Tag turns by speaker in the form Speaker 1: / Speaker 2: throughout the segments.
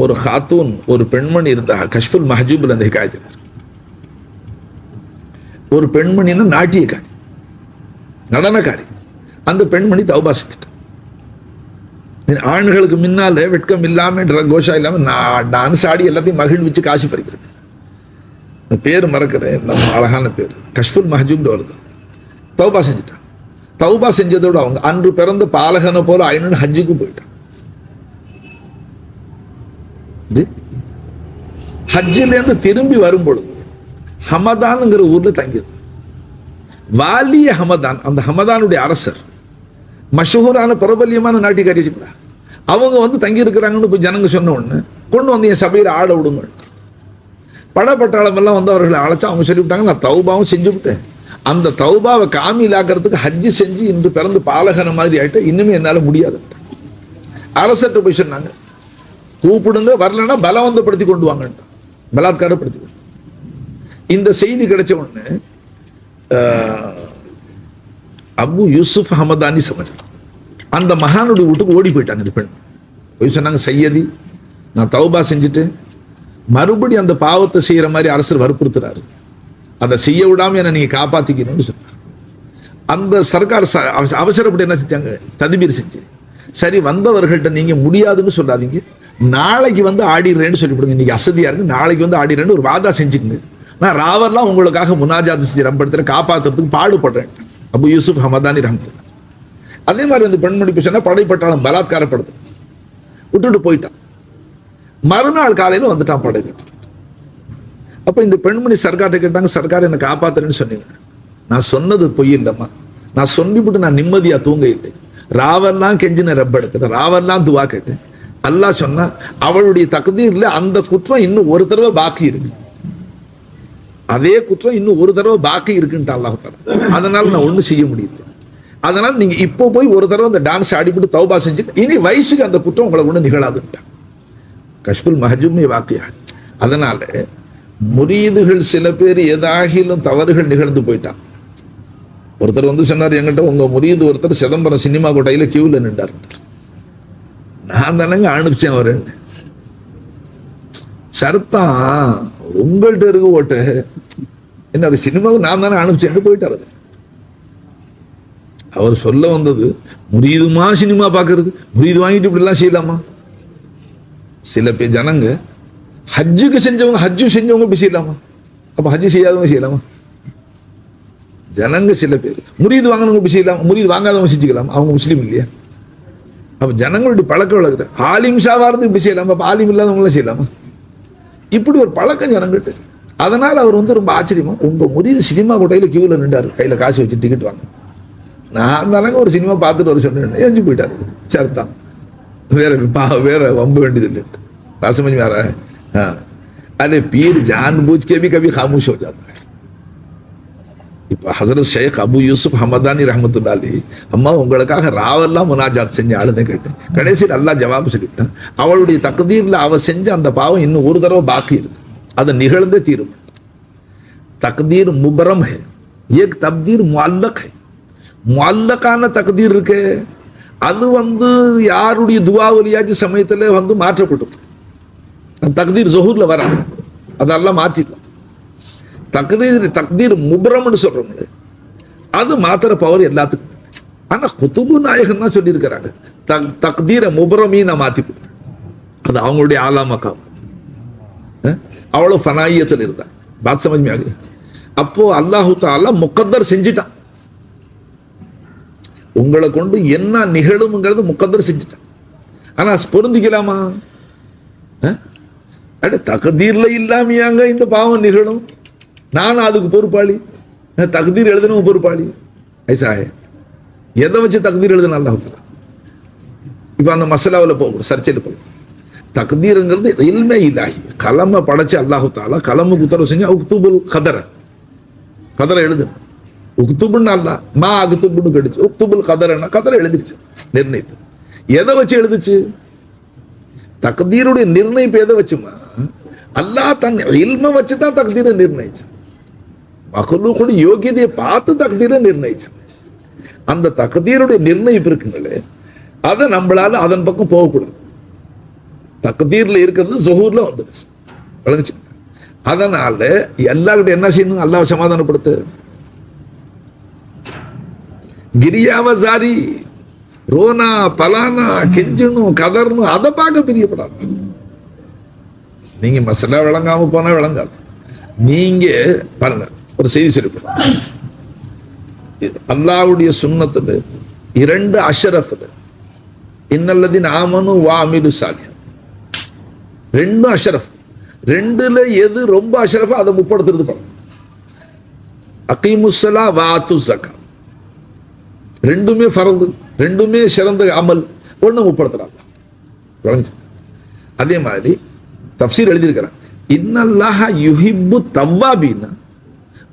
Speaker 1: ஒரு ஹாத்தூன், ஒரு பெண்மணி இருந்தா, கஷ்ஃபுல் மஹஜூப்ல அந்த ஹிகாயத்தில் ஒரு பெண்மணின்னா நாட்டியக்காரி, நடனக்காரி. அந்த பெண்மணி தௌபா செஞ்சுட்டு ஆண்களுக்கு முன்னால வெட்கம் இல்லாம கோஷா இல்லாம டான்ஸ் ஆடி எல்லாத்தையும் மகிழ்விச்சு காசு பறிக்கிறது. பேர் மறக்கிறேன், நம்ம அழகான பேர் கஷ்ஃபுல் மஹஜூப் வருது. தௌபா செஞ்சுட்டான். தௌபா செஞ்சதோட அவங்க அன்று பிறந்த பாலகனை போல ஐநூறு ஹஜ்ஜுக்கு போயிட்டான். ஹஜ்ஜில இருந்து திரும்பி வரும் பொழுது ஹமதான்ங்கிற ஊர்ல தங்கியது. வாலிய ஹமதான், அந்த ஹமதானுடைய அரசர், மஷஹூரான பிரபல்யமான நாட்டியக்காரி, அவங்க வந்து தங்கி இருக்கிறாங்கன்னு போய் ஜனங்க சொன்ன உடனே கொண்டு வந்து என் சபையில் ஆட விடுங்க. படப்பட்டாளம் எல்லாம் வந்து அவர்களை அழைச்சா அவங்க சொல்லிவிட்டாங்க, நான் தௌபாவும் செஞ்சு விட்டேன், அந்த தௌபாவை காமிலாக்கிறதுக்கு ஹஜ்ஜி செஞ்சு இன்று பிறந்து பாலகன மாதிரி ஆயிட்ட, இன்னுமே என்னால முடியாது. அரசர்கிட்ட போய் சொன்னாங்க, கூப்பிடுங்க, வரலன்னா பலவந்தப்படுத்தி கொண்டு வாங்க, பலாத்காரப்படுத்தி கொண்டு. இந்த செய்தி கிடைச்ச உடனே அபு யூசுப் ஹமதானி சமஜர் அந்த மகானுடைய வீட்டுக்கு ஓடி போயிட்டாங்க. இந்த பெண் போய் சொன்னாங்க, சையதி, நான் தௌபா செஞ்சுட்டு மறுபடியும் அந்த பாவத்தை செய்யற மாதிரி அரசர் வற்புறுத்துறாரு, அதை செய்ய விடாம என்ன நீங்க காப்பாத்திக்கணும்னு சொன்னாங்க. அந்த சர்க்கார் அவசரப்பட்டு என்ன செஞ்சாங்க, ததுபீர் செஞ்சு, சரி வந்தவர்கள்ட்ட நீங்க முடியாதுன்னு சொல்லாதீங்க, நாளைக்கு வந்து ஆடிடுறேன்னு சொல்லிவிடுங்க, இன்னைக்கு அசதியா இருக்கு, நாளைக்கு வந்து ஆடிடுறேன்னு ஒரு வாதா செஞ்சுக்கங்க, நான் ராவெல்லாம் உங்களுக்காக முனாஜாத் செஞ்சு ரம்படுத்துற காப்பாத்துறதுக்கு பாடுபடுறேன். அபு யூசுப் ஹமதானி ரஹ்மத்துல்லாஹ். அதே மாதிரி அந்த பெண்மணி சொன்னா படைப்பட்டாலும் பலாத்காரப்படுது, விட்டுட்டு போயிட்டான். மறுநாள் காலையில வந்துட்டான் படை. அப்ப இந்த பெண்மணி சர்க்கார்ட்ட கேட்டாங்க, சர்க்கார் என்ன காப்பாத்துறேன்னு சொன்னீங்க, நான் சொன்னது பொய் இல்லம்மா, நான் சொல்லிவிட்டு நான் நிம்மதியா தூங்க இல்லை, ராவெல்லாம் கெஞ்சின ரப்ப எடுத்தேன், ராவெல்லாம் துவா கேட்டேன், அல்லாஹ் சொன்னா அவளுடைய தக்தீர்ல அந்த குற்றம் இன்னும் ஒரு தடவை பாக்கி இருக்கு, அதே குற்றம் இன்னும் ஒரு தடவை பாக்கி இருக்குன்ட்டு அல்லாஹ் தஆலா, அதனால நான் ஒண்ணும் செய்ய முடியல, அதனால நீங்க இப்போ போய் ஒரு தடவை அந்த டான்ஸ் ஆடிவிட்டு தௌபா செஞ்சு இனி வயசுக்கு அந்த குற்றம் உங்களை ஒண்ணு நிகழாதுன்ட்டான். கஷ்ஃபுல் மஹஜூப் வாக்கியா. அதனால முரீதுகள் சில பேர் ஏதாகிலும் தவறுகள் நிகழ்ந்து போயிட்டான். ஒருத்தர் வந்து சொன்னார் என்கிட்ட, உங்க முரீது ஒருத்தர் சிதம்பரம் சினிமா கோட்டையில கியூல நின்றார், நான் தானங்க அனுப்பிச்சேன் அவரு. சர்த்தான் உங்கள்கிட்ட இருக்கு ஓட்டு, என்ன ஒரு சினிமாவுக்கு நான் தானே அனுப்பிச்சேன் போயிட்டாரு. அவர் சொல்ல வந்தது, முரீதுமா சினிமா பாக்குறது, முரீது வாங்கிட்டு இப்படி எல்லாம் செய்யலாமா? சில பேர் ஜனங்க ஹஜ்ஜுக்கு செஞ்சவங்க, ஹஜ்ஜு செஞ்சவங்க இப்படி செய்யலாமா? அப்ப ஹஜ்ஜு செய்யாதவங்க செய்யலாமா? ஜனங்க சில பேர் முரீது வாங்கினவங்க இப்படி செய்யலாம், முரீது வாங்காதவங்க செஞ்சுக்கலாம், அவங்க முஸ்லீம் இல்லையா? அப்ப ஜனங்களுடைய பழக்க வழக்கத்தை ஆலிம் ஷாவா இருந்து இப்படி செய்யலாமா? அப்ப ஆலிம் இல்லாதவங்களாம் செய்யலாமா? இப்படி ஒரு பழக்கம் ஜனங்கிட்ட. அதனால அவர் வந்து ரொம்ப ஆச்சரியமா, உங்க முரீது சினிமா கோட்டையில கியூல நின்றாரு, கையில காசு வச்சு டிக்கெட் வாங்க, நான் தானங்க ஒரு சினிமா பார்த்துட்டு வர சொன்னேன், எஞ்சி போயிட்டாரு. சரிதான், வேற வம்ப வேண்டியது இல்லை. समझ में आ रहा है? हाँ, अरे पीर जानबूझ के भी कभी खामोश हो जाता है. இப்ப ஹசரத் ஷேக் அபு யூசுப் ஹமதானி ரஹ்மத்துல்லாஹி அலைஹி, அம்மா உங்களுக்காக ராவெல்லாம் முனாஜாத் செஞ்சு ஆளுன்னு கேட்டேன், கடைசியில் அல்லாஹ் ஜவாப் சொல்லிட்டான், அவளுடைய தக்தீர்ல அவ செஞ்ச அந்த பாவம் இன்னும் ஒரு தடவை பாக்கி இருக்கு, அது நிகழ்ந்தே தீரும். தக்தீர் முபரம் है, एक तकदीर मुअल्लक है. முஅல்லகான தக்தீர் இருக்கு, அது வந்து யாருடைய துஆ வலியாச்சு சமயத்துல வந்து மாற்றப்படும். தக்தீர் ஸுஹூர்ல வராது, அதெல்லாம் மாத்திடலாம். தக்தீர் முபரம்னு சொல்றோம்ல, அது மாத்திர பவர் எல்லாத்துக்கும். ஆனா குதுபு நாயகன் தான் சொல்லி இருக்கிறாங்க, தக்தீர முபரமீன மாத்திப்படும், அது அவங்களுடைய ஆலாமக்காம், அவ்வளவு ஃபனாயியத்தில் இருந்தா. பாத் சமஜ் மே ஆ கயா? அப்போ அல்லாஹு தஆலா முகத்தர் செஞ்சிட்டான், உங்களை கொண்டு என்ன நிகழும்ங்கிறது முகத்தர் செஞ்சுட்டான். ஆனா பொருந்திக்கலாமா? தக்தீர்ல இல்லாமையாங்க இந்த பாவம் நிகழும், நானும் அதுக்கு பொறுப்பாளி, தக்தீர் எழுதணும் பொறுப்பாளி. ஐசா எதை வச்சு தக்தீர் எழுதணும் அல்லாஹ் தஆலா? இப்ப அந்த மசாலாவில் போகும், சர்ச்சையில் போகும். தக்தீருங்கிறது இல்மே இலாஹி, கலமை படைச்சு அல்லாஹ் தஆலா கலமுக்கு உத்தரவு செஞ்சு உக்துபுல் கதர, கதரை எழுது. உக்துபுன்னு அல்ல, மா அக்துபுன்னு கிடைச்சு, உக்துபுல் கதரன்னா கதரை எழுதிருச்சு, நிர்ணயிப்பு. எதை வச்சு எழுதுச்சு? தக்தீருடைய நிர்ணயிப்பு எதை வச்சுமா? அல்லாஹ் தன் இல்மை வச்சு தான் தக்தீரை நிர்ணயிச்சு, மக்லூக்குடைய யோகியதையை பார்த்து தக்தீரை நிர்ணயிச்சு. அந்த தக்தீருடைய நிர்ணயிப்பு இருக்குங்களே, அதை நம்மளால அதன் பக்கம் போகக்கூடாது. தக்தீர்ல இருக்கிறது ஸுஹூர்ல வந்துருச்சு. விளங்குச்சு? அதனால எல்லார்கிட்ட என்ன செய்யணும்? அல்லாஹ் சமாதானப்படுத்து. கிரியாவ சாரி ரோனா பலானா கெஞ்சணும் கதறணும் அதை பார்க்க பிரியப்படாது. நீங்க மசாலா விளங்காம போனா விளங்காது. நீங்க பாருங்க, ஒரு செய்தி சொல்லிப்போம். அல்லாஹ்வுடைய சுன்னத்துல 2 அஷ்ரஃப்ல இன்னல்லதீன ஆமனு வ அமிலு ஸாலிஹ் 2 அஷ்ரஃப். 2ல எது ரொம்ப அஷ்ரஃபா அதை முப்படுத்துறது பாருங்க. அகீமுஸ் ஸலா வ ஆத்துஸ் ஸகாத், ரெண்டுமே ஃபர்து, ரெண்டுமே சிறந்த அமல், ஒண்ணு முப்படுத்துறாங்க. அதே மாதிரி தஃப்சீர் எழுதியிருக்கிறான், இன்னல்லாஹ யுஹிப்பு தவ்வாபீன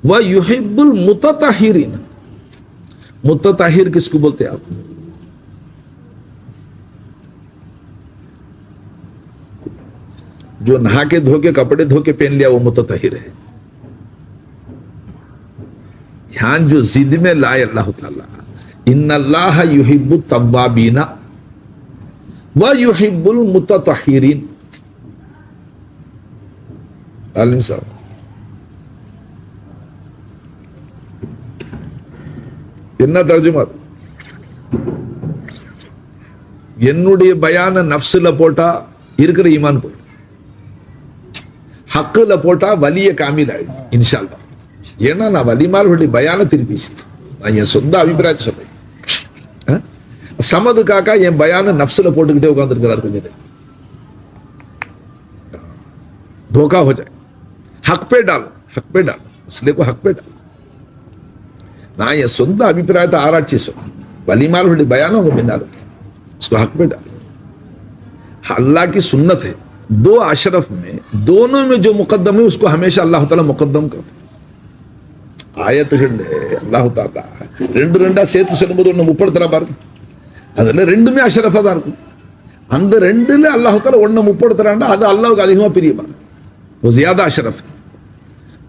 Speaker 1: व युहिब्बुल मुततहिरीन। मुततहिर किसको बोलते हैं आप? जो नहा के धो के कपड़े धो के पहन लिया वो मुततहिर है। यहां जो जिद में लाए अल्लाह ताला, इन्नल्लाह युहिब्बु तव्वाबीना व युहिब्बुल मुततहिरीन। आलिम साहब என்ன தர்ஜுமா? என்னுடைய பயான நஃப்ஸ்ல போட்டா இருக்கிற ஈமான் போயிடும், ஹக்குல போட்டா வலிய காமில் ஆயிடும் இன்ஷா அல்லாஹ். ஏன்னா நான் வலிமார்களுடைய பயான திருப்பி நான் என் சொந்த அபிப்பிராயத்தை சொல்றேன். சமது காக்கா என் பயான நஃப்ஸ்ல போட்டுக்கிட்டே உட்கார்ந்து இருக்கிறார். கொஞ்சம் धोखा हो जाए, हक पे डालो, हक पे डालो, इसलिए को हक पे डालो. நான் என் சொந்த அபிப்பிராயத்தை ஆராய்ச்சி சொல்றேன். வலிமார்களுடைய பயானों को बिना रखे उसको हक पे डालो. अल्लाह की सुन्नत है, 2 अशरफ में दोनों में जो मुकद्दम है उसको हमेशा अल्लाह ताला मुकद्दम करता है. ஆயத்துகள் அல்லாஹ் தாலா 2 சேர்த்து சொல்லும்போது ஒண்ணு முப்படுத்துறா பாருங்க, அதுல ரெண்டுமே அஷரஃபா தான் இருக்கும். அந்த 2ல அல்லாஹ் தாலா ஒண்ணு முப்படுத்துறான்டா அது அல்லாஹ்வுக்கு அதிகமா பிரியமா, वो ज्यादा अशरफ है.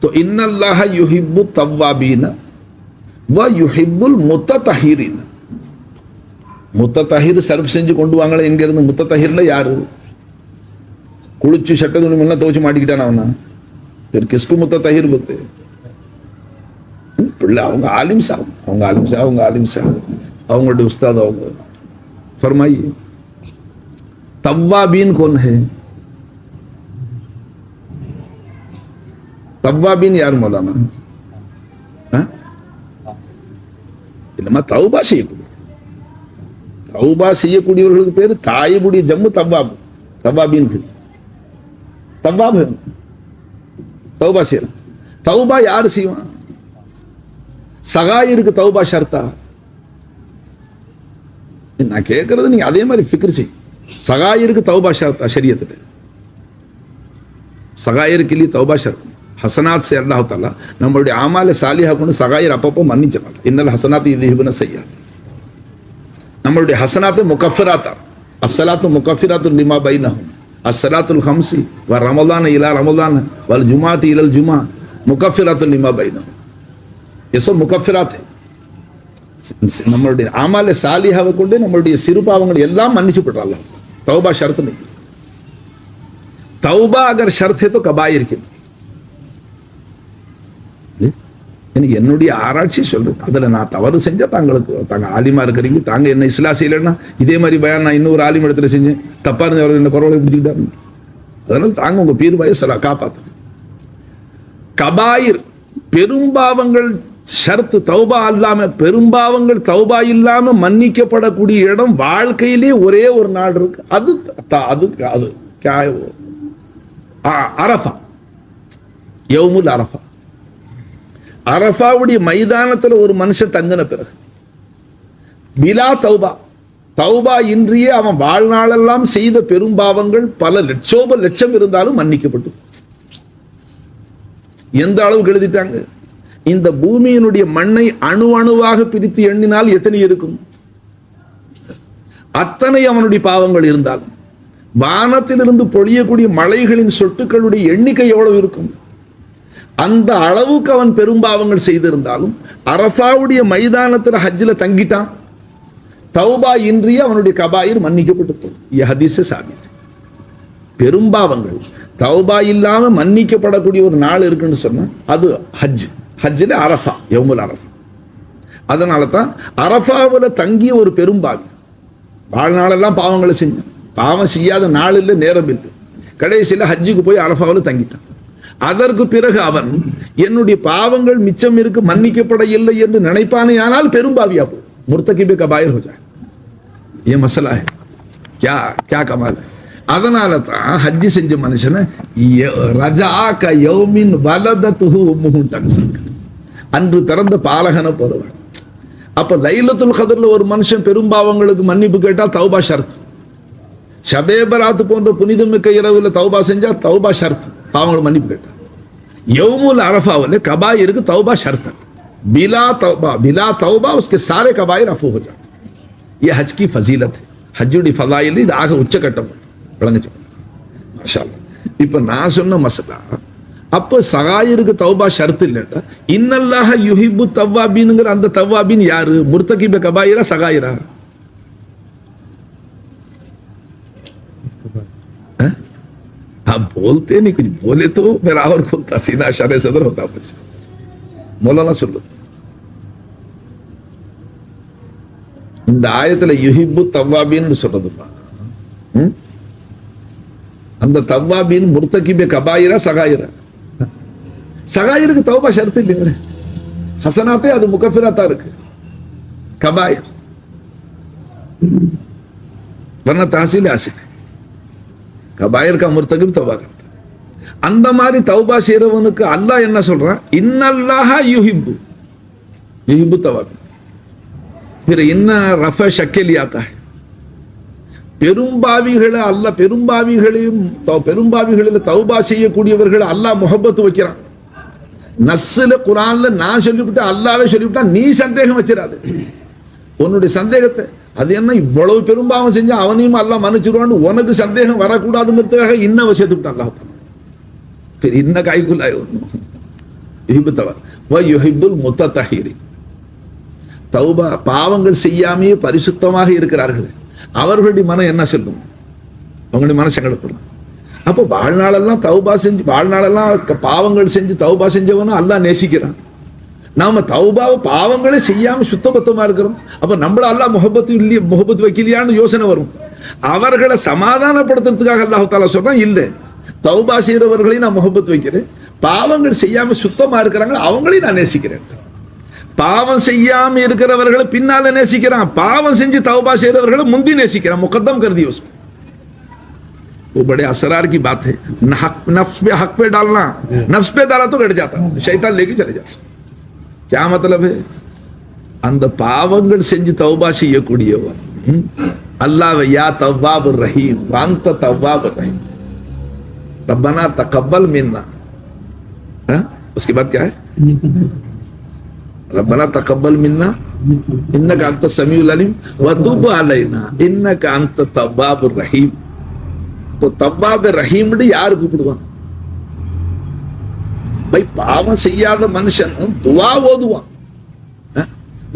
Speaker 1: तो इन्नल्लाह युहिब्बु तव्वाबीन व युहिब्बुल मुततहिरीन. முத்தத்தஹீர் சர்வ் செஞ்சு கொண்டு வாங்களே எங்க இருந்து? முத்தத்தஹீர்ல யாரு? குளிச்சு சட்ட துணி எல்லாம் துவச்சு மாட்டிக்கிட்டான் அவனா? கிஸ்கு முத்தத்தஹீர் போத்து பிள்ளை அவங்க ஆலிம் சாஹப், அவங்க ஆலிம் சாஹப், அவங்க ஆலிம் சாஹப், அவங்களுடைய உஸ்தாத் அவங்க. फरमाइए तव्वाबीन कौन है? தவ்வாபீன் யார் மௌலானா? இல்லமா தௌபா செய்யக்கூடிய, தௌபா செய்யக்கூடியவர்களுக்கு பேரு தாயிபுடைய ஜம்மு தவ்வாப், தவ்வாபீன். தவ்வாப் தௌபா செய்யலாம். தௌபா யாரு செய்வான்? சகாயிருக்கு தௌபா ஷர்த்தா? நான் கேட்கறது நீங்க அதே மாதிரி ஃபிக்ர் செய். சகாயிருக்கு தௌபா ஷர்த்தா ஷரியத்துல? சகாயிருக்கு இல்லையே தௌபா ஷர்த். ஹசனாத் से अल्लाह ताला நம்மளுடைய ஆமால சாலிஹா கொண்டு சகாயிர் அப்பப்போ மன்னிச்சிடலாம். இன்னல் ஹசனாத் யுذஹிபுன ஸய்யிஆத். நம்மளுடைய ஹசனாத் முகஃபிராத், அஸ்ஸலாத்து முகஃபிராத்து லிமா பைனஹும், அஸ்ஸலாத்துல் ஹம்ஸி வ ரமலான் இலா ரமலான் வல் ஜுமாஅத் இலல் ஜுமா முகஃபிராத்து லிமா பைனஹும். ये सब मुकफ्फिरात है. நம்மளுடைய ஆமால சாலிஹாவை கொண்டு நம்மளுடைய சிறு பாவங்கள் எல்லாம் மன்னிச்சு விடுறாங்க. தௌபா ஷர்த் नहीं. तौबा अगर शर्त है तो कबायर की. எனக்கு என்னுடைய ஆராய்ச்சி சொல்றது, அதுல நான் தவறு செஞ்சா தாங்களுக்கு, தாங்க ஆலிமா இருக்கிறீங்க, தாங்க என்ன இஸ்லா செய்யலன்னா இதே மாதிரி பயான் நான் இன்னொரு ஆலிம் இடத்துல செஞ்சேன், தப்பா இருந்து அவர் என்ன குறவலை பிடிச்சிக்கிட்டாரு. அதனால தாங்க உங்க பீர் வய சலா காப்பாத்து. கபாயிர் பெரும்பாவங்கள் ஷர்த் தௌபா இல்லாம, பெரும்பாவங்கள் தௌபா இல்லாம மன்னிக்கப்படக்கூடிய இடம் வாழ்க்கையிலே ஒரே ஒரு நாள் இருக்கு. அது அது அது அரஃபா, யௌமுல் அரஃபா. அரஃபாவுடைய மைதானத்தில் ஒரு மனுஷன் தங்கின பிறகு பிலா தௌபா, தௌபா இன்றியே அவன் வாழ்நாளெல்லாம் செய்த பெரும்பாவங்கள் பல லட்சம் இருந்தாலும் மன்னிக்கப்பட்டு. எந்த அளவுக்கு எழுதிட்டாங்க? இந்த பூமியினுடைய மண்ணை அணு அணுவாக பிரித்து எண்ணினால் எத்தனை இருக்கும்? அத்தனை அவனுடைய பாவங்கள் இருந்தாலும் வானத்திலிருந்து பொழியக்கூடிய மலைகளின் சொட்டுக்களுடைய எண்ணிக்கை எவ்வளவு இருக்கும்? அந்த அளவுக்கு அவன் பெரும்பாவங்கள் செய்திருந்தாலும் அரஃபாவுடைய மைதானத்தில் ஹஜ்ஜில் தங்கிட்டான், தௌபா இன்றியே அவனுடைய கபாயிர் மன்னிக்கப்பட்டு. ஹதீஸ் சாபித். பெரும்பாவங்கள் தௌபா இல்லாம மன்னிக்கப்படக்கூடிய ஒரு நாள் இருக்குன்னு சொன்னா அது ஹஜ். ஹஜ்ஜில் அரஃபா, யௌமுல் அரஃபா. அதனால தான் அரஃபாவில் தங்கிய ஒரு பெரும்பாவி வாழ்நாளெல்லாம் பாவங்களை செஞ்சான். பாவம் செய்யாத நாள் இல்லை, நேரம் இல்லை. கடைசியில் ஹஜ்ஜுக்கு போய் அரஃபாவில் தங்கிட்டான். அதற்கு பிறகு அவன் என்னுடைய பாவங்கள் மிச்சம் இருக்கு, மன்னிக்கப்பட இல்லை என்று நினைப்பானே, ஆனால் பெரும்பாவியா போய் முர்தகிபே கபாயிர் ஹோ ஜாயே. ये मसला है, क्या क्या कमाल है. அதனால தான் ஹஜ்ஜி செஞ்ச மனுஷனை ரஜா க யௌமின் வலதத்துஹு உம்முஹு தக்ஸன், அன்று பிறந்த பாலகனை போறவன். அப்ப லைலத்துல் கத்ர்ல ஒரு மனுஷன் பெரும்பாவங்களுக்கு மன்னிப்பு கேட்டா தௌபா ஷர்த். ஷபே பராத் போன்ற புனிதமிக்க இரவுல தௌபா செஞ்சா தௌபா ஷர்த், பாவங்களை மன்னிப்பு கேட்டா. யௌமுல் அரஃபாவில் கபாயிருக்கு தௌபா ஷர்த். बिला तौबा उसके सारे कबायर अफू हो जाते. ये हज की फजीलत है. ஹஜ்ஜுடைய ஃபதாயில் இது ஆக உச்சகட்டம். விளங்குச்சு மாஷா அல்லாஹ். இப்ப நான் சொன்ன மசலா, அப்ப சகாயிருக்கு தௌபா ஷர்த் இல்லைட்டா, இன்னல்லாஹ யுஹிப்பு தவ்வாபீன்ங்கிற அந்த தவ்வாபீன் யாரு? முர்தகிப கபாயிரா சகாயிரா? आप बोलते नहीं, कुछ बोले तो मेरा और खुलता सीना शरे सदर होता मुझे. मौलाना सुन लो, இந்த ஆயத்துல யுஹிப்பு தவ்வாபீன்னு சொல்றதுப்பா. அந்த தவ்வாபீன் முர்தகிபே கபாயிரா சகாயிரா? சகாயிருக்கு தௌபா ஷர்த் இல்லைங்க. ஹசனாத்தே அது முகஃபிராத்தா இருக்கு. கபாயிர் வர்ண தஹசீல் ஆசிக், கபாயிர் கா முர்தகிப் தௌபா करता. அந்த மாதிரி தௌபா செய்றவனுக்கு அல்லாஹ் என்ன சொல்றான்? இன்னல்லாஹ யுஹிப்பு தவ்வாபீன். फिर इन्ना रफा शक्के लिया आता है. பெரும்பாவிகளை அல்ல, பெரும்பாவிகளில் தௌபா செய்யக்கூடியவர்கள் அல்லாஹ் முஹப்பத் வைக்கிறான். நஸ்ஸில குர்ஆன்ல நான் சொல்லிவிட்டா அல்லாஹ்வே சொல்லிவிட்டா நீ சந்தேகம் வச்சிராது. உன்னுடைய சந்தேகத்தை, அது என்ன இவ்வளவு பெரும்பாவம் செஞ்சா அவனையும் அல்லாஹ் மன்னிச்சிருவான்னு உனக்கு சந்தேகம் வரக்கூடாதுங்கிறதுக்காக இன்ன விஷயத்துக்கு அல்லாஹ் फिर इन्न कायकुल आयो யுஹிப்புத்தவா வ யுஹிப்புல் முத்ததஹிரி. தௌபா பாவங்கள் செய்யாமையே பரிசுத்தமாக இருக்கிறார்கள், அவர்களுடைய மனம் என்ன சொல்லும்? அவங்களுடைய மனம் சங்கடப்படும். அப்போ வாழ்நாளெல்லாம் தௌபா செஞ்சு, வாழ்நாளெல்லாம் பாவங்கள் செஞ்சு தௌபா செஞ்சவனும் அல்லாஹ் நேசிக்கிறான். நாம தௌபாவை பாவங்களே செய்யாம சுத்தபத்தமா இருக்கிறோம். அப்ப நம்மள அல்லாஹ் முஹப்பத் வைக்கலையான்னு யோசனை வரும். அவர்களை சமாதானப்படுத்துறதுக்காக அல்லாஹ் தஆலா சொல்றான், இல்ல தௌபா செய்யறவர்களையும் நான் முஹப்பத் வைக்கிறேன், பாவங்கள் செய்யாம சுத்தமா இருக்கிறாங்க அவங்களையும் நான் நேசிக்கிறேன். பாவம் செய்யாம இருக்கிறவர்களை பின்னால நேசிக்கிறான், பாவம் செஞ்சு தௌபா செய்யறவர்களை முந்தி நேசிக்கிறான். मुकद्दम कर दिया उसमें. वो बड़े असरार की बात है. नफ्स पे हक पे डालना, नफ्स पे डाला तो घट जाता, शैतान लेके चले जाता. क्या मतलब है? அந்த பாவங்கள் செஞ்சு தௌபா செய்யக்கூடியவர் அல்லாஹ் யா தவ்வாபுர் ரஹீம் வாந்த தவ்வாபுர் ரஹீம் रब्बना तकब्बल मिन्ना. उसके बाद क्या है? रब्बना तकब्बल मिन्ना इन्नका अंत समीउल अलीम व तुब अलैना इन्नका अंत तव्वाबुर रहीम. तो तव्वाब रहीम யார் கூப்பிடுவான்? भाई பாவம் செய்யாத மனுஷன் दुआ ஓதுவான்,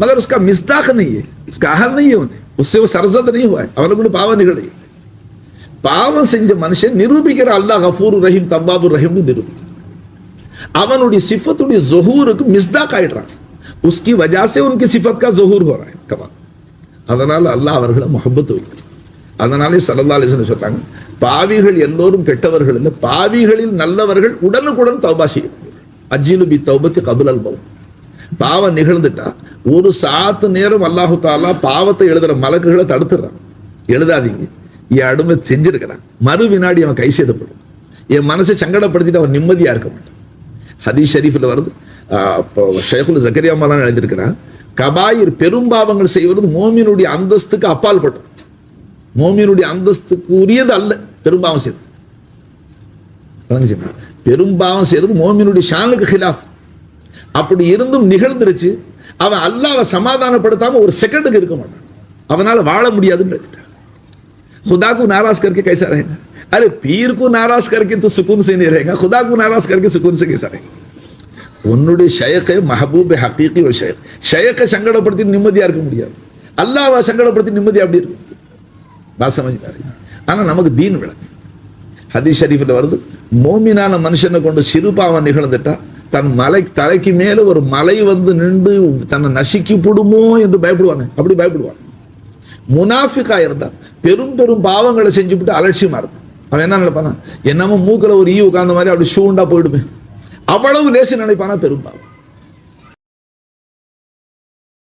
Speaker 1: मगर उसका मिस्दाक नहीं है, उसका अहल नहीं है, उन्हें उससे वो सरजद नहीं हुआ है, அவனுக்கு பாவம் நிகழ. பாவம் செஞ்ச மனுஷன் நிரூபிக்கிற அல்லாஹ் கஃபூர் ரஹீம் தவ்வாபுர் ரஹீம் நிரூபிக்கிறான். அவனுடைய சிஃபத்துடைய ज़ுஹூருக்கு மிஸ்தாக் ஆயிடுறான். उसकी वजह से उनकी सिफत का ज़ुहूर हो रहा है कमाल. அதனால அல்லாஹ் அவர்களை முஹப்பத் வைக்கிறான். அதனாலே ஸல்லல்லாஹு அலைஹி வஸல்லம் சொல்றாங்க, பாவிகள் எல்லோரும் கெட்டவர்கள் இல்லை, பாவிகளில் நல்லவர்கள் உடனுக்குடன் தௌபா செய்யணும். அஜ்ஜிலு பி தௌபத்தி கப்லல் மௌத். பாவம் நிகழ்ந்துட்டா ஒரு சாத்து நேரம் அல்லாஹு தஆலா பாவத்தை எழுதுற மலக்குகளை தடுத்துறான். எழுதாதீங்க, என் அடிமை செஞ்சிருக்கிறான், மறு வினாடி அவன் கை சேதப்படும், என் மனசை சங்கடப்படுத்திட்டு அவன் நிம்மதியா இருக்க மாட்டான். ஹதீஸ் ஷரீஃபில் வருது, ஷேகுல் ஜக்கரியா மௌலானா எழுதியிருக்கிறான், கபாயிர் பெரும்பாவங்கள் செய்வது மோமினுடைய அந்தஸ்துக்கு அப்பால் பட்டது, மோமினுடைய அந்தஸ்துக்கு உரியது அல்ல பெரும்பாவம் செய்வது. பெரும்பாவம் செய்யறது மோமினுடைய ஷானுக்கு ஹிலாஃப். அப்படி இருந்தும் நிகழ்ந்துருச்சு, அவன் அல்லாஹ்வை சமாதானப்படுத்தாம ஒரு செகண்டுக்கு இருக்க மாட்டான், அவனால வாழ முடியாதுன்னு. खुदा को नाराज करके कैसा रहेगा? अरे पीर को नाराज करके तो सुकून से नहीं रहेगा, खुदा को नाराज करके सुकून से कैसा रहेगा? உன்னுடைய ஷயக் மஹபூப் ஹகீகி ஒரு ஷயக், ஷயக்கை சங்கடப்படுத்தி நிம்மதியா இருக்க முடியாது, அல்லாஹ்வை சங்கடப்படுத்தி நிம்மதியா அப்படி இருக்கு. பாச समझ में आ रही. ஆனா நமக்கு தீன் விளக்கு. ஹதீஸ் ஷரீஃப்ல வருது, மோமினான மனுஷனை கொண்டு சிறு பாவம் நிகழ்ந்துட்டா தன் தலைக்கு மேல ஒரு மலை வந்து நின்று தன்னை நசுக்கி போடுமோ என்று பயப்படுவாங்க. அப்படி பயப்படுவாங்க. முனாஃபிகா இருந்தா பெரும் பெரும் பாவங்களை செஞ்சுவிட்டு அலட்சியமா இருக்கும். அவன் என்ன நினைப்பானா, என்னமோ மூக்கில் ஒரு ஈ உட்கார்ந்த மாதிரி அப்படி ஷூண்டா போயிடுமே, அவ்வளவு லேசு நினைப்பானா பெரும் பாவம்.